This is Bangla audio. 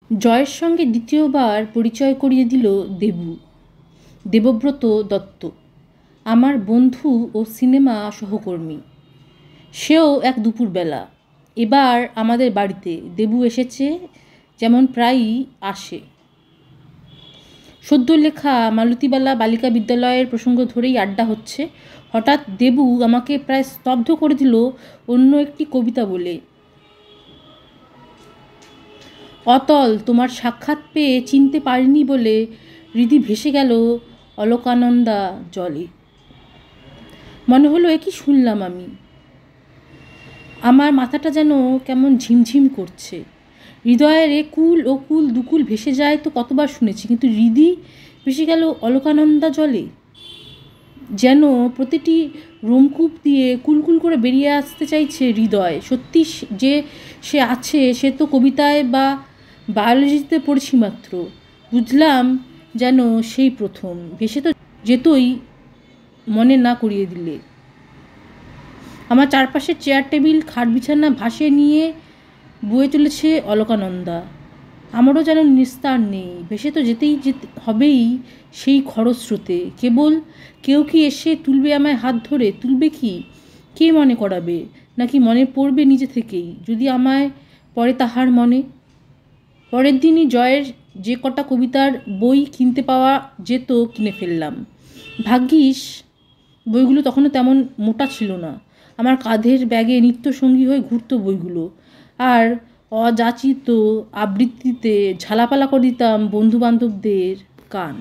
জয়ের সঙ্গে দ্বিতীয়বার পরিচয় করিয়ে দিল দেবব্রত দত্ত, আমার বন্ধু ও সিনেমা সহকর্মী। সেও এক দুপুরবেলা এবার আমাদের বাড়িতে। দেবু এসেছে, যেমন প্রায়ই আসে। সদ্য লেখা মালতীবালা বালিকা বিদ্যালয়ের প্রসঙ্গ ধরেই আড্ডা হচ্ছে। হঠাৎ দেবু আমাকে প্রায় স্তব্ধ করে দিল অন্য একটি কবিতা বলে। অতল তোমার সাক্ষাৎ পেয়ে চিনতে পারিনি বলে হৃদি ভেসে গেল অলকানন্দা জলে। মনে হলো এ কি শুনলাম আমি। আমার মাথাটা যেন কেমন ঝিমঝিম করছে। হৃদয়ের একুল ওকুল দুকুল ভেসে যায় তো কতবার শুনেছি, কিন্তু হৃদি ভেসে গেল অলকানন্দা জলে। যেন প্রতিটি রোমকূপ দিয়ে কুলকুল করে বেরিয়ে আসতে চাইছে হৃদয়। সত্যি যে সে আছে, সে তো কবিতায় বা বায়োলজিতে পড়েছি মাত্র। বুঝলাম যেন সেই প্রথম। ভেসে তো যেতই মনে না করিয়ে দিলে। আমার চারপাশের চেয়ার টেবিল খাট বিছানা ভাসিয়ে নিয়ে বয়ে চলেছে অলকানন্দা। আমারও যেন নিস্তার নেই, ভেসে তো যেতেই হবেই সেই খরস্রোতে। কেবল কেউ কি এসে তুলবে আমায় হাত ধরে? তুলবে কি? কে মনে করাবে? নাকি মনে পড়বে নিজে থেকেই? যদি আমায় পড়ে তাহার মনে। পরের দিনই জয়ের যে কটা কবিতার বই কিনতে পাওয়া যেত কিনে ফেললাম। ভাগ্যিস বইগুলো তখনও তেমন মোটা ছিল না। আমার কাঁধের ব্যাগে নিত্যসঙ্গী হয়ে ঘুরত বইগুলো। আর অযাচিত আবৃত্তিতে ঝালাপালা করে দিতাম বন্ধুবান্ধবদের কান।